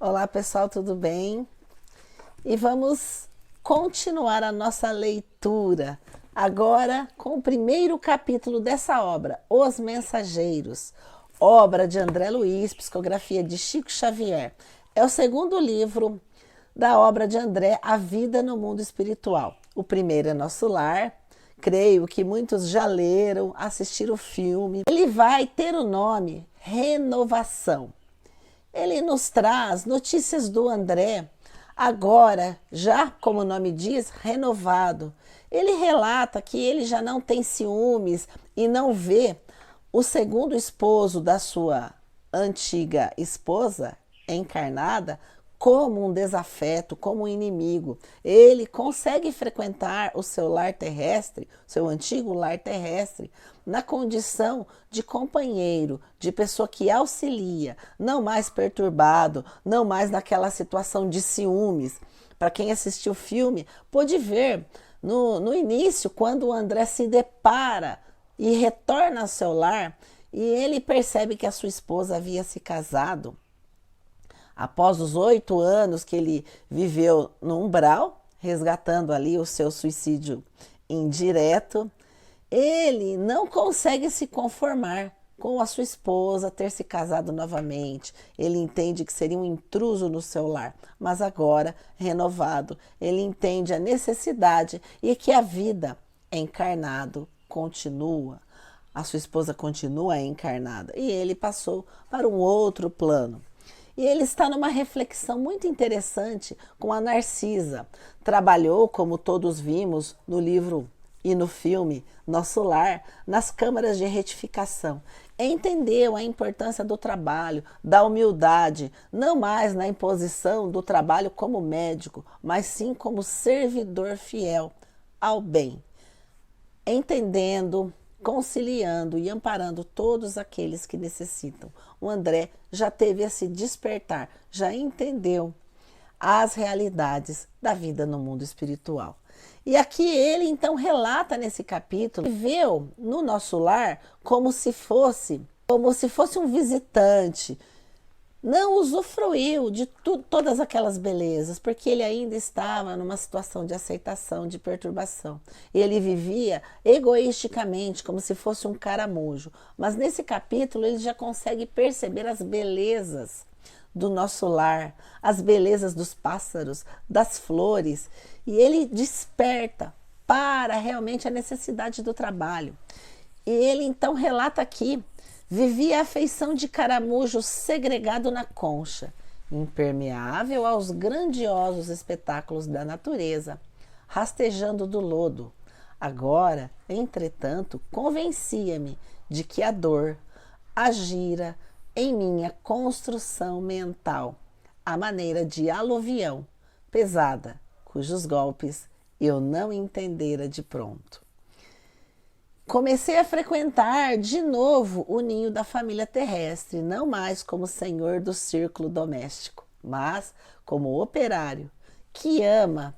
Olá pessoal, tudo bem? E vamos continuar a nossa leitura agora com o primeiro capítulo dessa obra, Os Mensageiros, obra de André Luiz, psicografia de Chico Xavier. É o segundo livro da obra de André, A Vida no Mundo Espiritual. O primeiro é Nosso Lar, creio que muitos já leram, assistiram o filme. Ele vai ter o nome Renovação. Ele nos traz notícias do André, agora, já como o nome diz, renovado. Ele relata que ele já não tem ciúmes e não vê o segundo esposo da sua antiga esposa, encarnada, como um desafeto, como um inimigo. Ele consegue frequentar o seu lar terrestre, seu antigo lar terrestre, na condição de companheiro, de pessoa que auxilia, não mais perturbado, não mais naquela situação de ciúmes. Para quem assistiu o filme, pôde ver no início, quando o André se depara e retorna ao seu lar, e ele percebe que a sua esposa havia se casado. Após os 8 anos que ele viveu no umbral, resgatando ali o seu suicídio indireto, ele não consegue se conformar com a sua esposa ter se casado novamente. Ele entende que seria um intruso no seu lar, mas agora, renovado, ele entende a necessidade e que a vida encarnado continua. A sua esposa continua encarnada e ele passou para um outro plano. E ele está numa reflexão muito interessante com a Narcisa. Trabalhou, como todos vimos no livro e no filme Nosso Lar, nas câmaras de retificação. Entendeu a importância do trabalho, da humildade, não mais na imposição do trabalho como médico, mas sim como servidor fiel ao bem. Entendendo, conciliando e amparando todos aqueles que necessitam. O André já teve esse despertar, já entendeu as realidades da vida no mundo espiritual. E aqui ele então relata nesse capítulo, viveu no nosso lar como se fosse um visitante. Não usufruiu de todas aquelas belezas, porque ele ainda estava numa situação de aceitação, de perturbação. Ele vivia egoisticamente, como se fosse um caramujo. Mas nesse capítulo ele já consegue perceber as belezas do nosso lar, as belezas dos pássaros, das flores. E ele desperta para realmente a necessidade do trabalho. E ele então relata aqui: vivia a afeição de caramujo segregado na concha, impermeável aos grandiosos espetáculos da natureza, rastejando do lodo. Agora, entretanto, convencia-me de que a dor agira em minha construção mental, à maneira de aluvião pesada, cujos golpes eu não entendera de pronto. Comecei a frequentar de novo o ninho da família terrestre, não mais como senhor do círculo doméstico, mas como operário que ama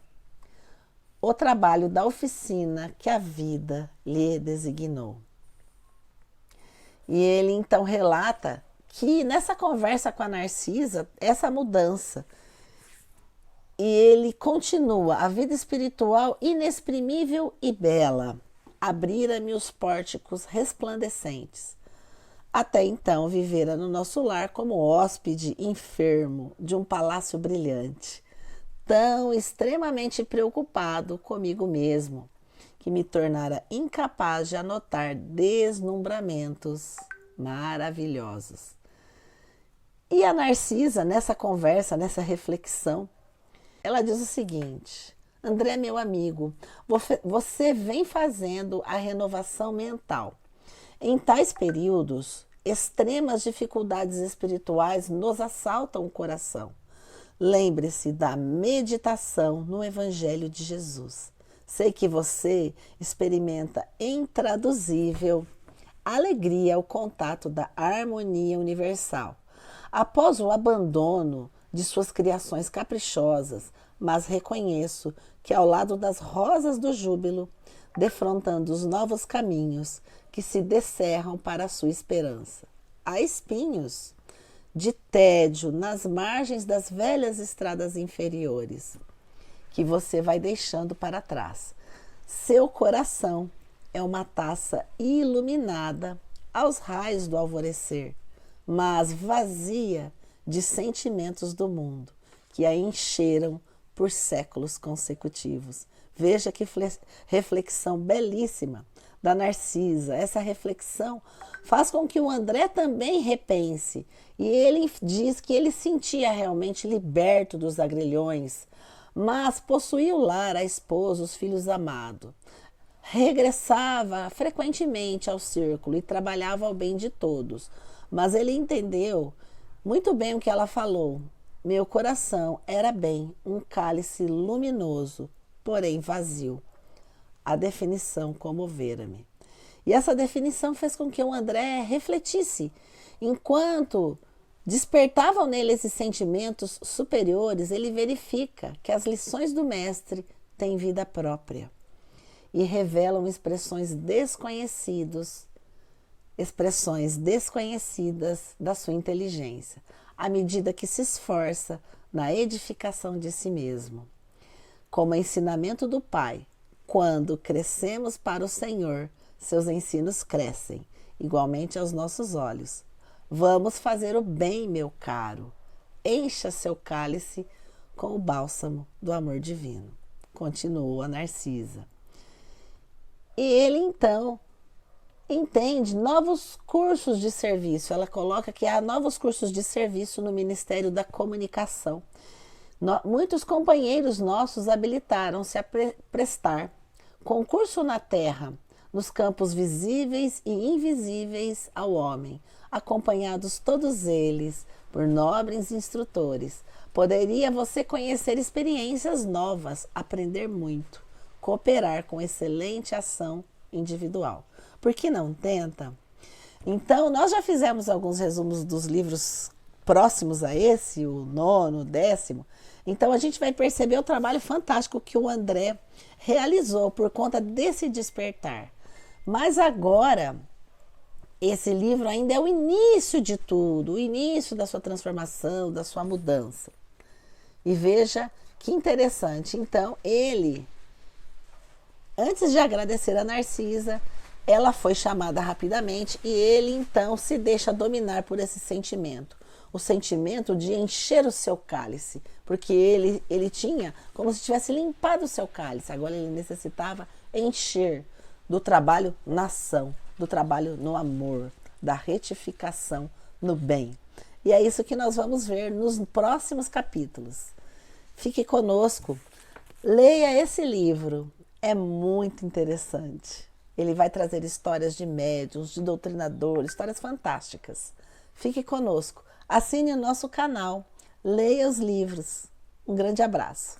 o trabalho da oficina que a vida lhe designou. E ele então relata que nessa conversa com a Narcisa, essa mudança, e ele continua: a vida espiritual inexprimível e bela abrira-me os pórticos resplandecentes. Até então vivera no nosso lar como hóspede enfermo de um palácio brilhante, tão extremamente preocupado comigo mesmo, que me tornara incapaz de anotar deslumbramentos maravilhosos. E a Narcisa, nessa conversa, nessa reflexão, ela diz o seguinte: André, meu amigo, você vem fazendo a renovação mental. Em tais períodos, extremas dificuldades espirituais nos assaltam o coração. Lembre-se da meditação no Evangelho de Jesus. Sei que você experimenta intraduzível alegria ao contato da harmonia universal. Após o abandono de suas criações caprichosas, mas reconheço que ao lado das rosas do júbilo, defrontando os novos caminhos que se descerram para a sua esperança, há espinhos. de tédio nas margens das velhas estradas inferiores, que você vai deixando para trás. Seu coração é uma taça iluminada aos raios do alvorecer, mas vazia de sentimentos do mundo, que a encheram por séculos consecutivos. Veja que reflexão belíssima da Narcisa. Essa reflexão faz com que o André também repense. E ele diz que ele sentia realmente liberto dos agrilhões, mas possuía o lar, a esposa, os filhos amados. Regressava frequentemente ao círculo e trabalhava ao bem de todos. Mas ele entendeu muito bem o que ela falou. Meu coração era bem um cálice luminoso, porém vazio. A definição comovera-me. E essa definição fez com que o André refletisse. Enquanto despertavam nele esses sentimentos superiores, ele verifica que as lições do mestre têm vida própria e revelam expressões desconhecidas da sua inteligência, à medida que se esforça na edificação de si mesmo. Como ensinamento do Pai, quando crescemos para o Senhor, seus ensinos crescem, igualmente aos nossos olhos. Vamos fazer o bem, meu caro. Encha seu cálice com o bálsamo do amor divino. Continua Narcisa. E ele, então, entende novos cursos de serviço. Ela coloca que há novos cursos de serviço no Ministério da Comunicação. Muitos companheiros nossos habilitaram-se a prestar concurso na terra, nos campos visíveis e invisíveis ao homem, acompanhados todos eles por nobres instrutores. Poderia você conhecer experiências novas, aprender muito, cooperar com excelente ação individual. Por que não tenta? Então, nós já fizemos alguns resumos dos livros próximos a esse, o 9º, o 10º. Então, a gente vai perceber o trabalho fantástico que o André realizou por conta desse despertar. Mas agora, esse livro ainda é o início de tudo, o início da sua transformação, da sua mudança. E veja que interessante. Então, ele, antes de agradecer a Narcisa, ela foi chamada rapidamente e ele, então, se deixa dominar por esse sentimento. O sentimento de encher o seu cálice, porque ele tinha como se tivesse limpado o seu cálice. Agora ele necessitava encher do trabalho na ação, do trabalho no amor, da retificação no bem. E é isso que nós vamos ver nos próximos capítulos. Fique conosco, leia esse livro, é muito interessante. Ele vai trazer histórias de médiuns, de doutrinadores, histórias fantásticas. Fique conosco, assine o nosso canal, leia os livros. Um grande abraço.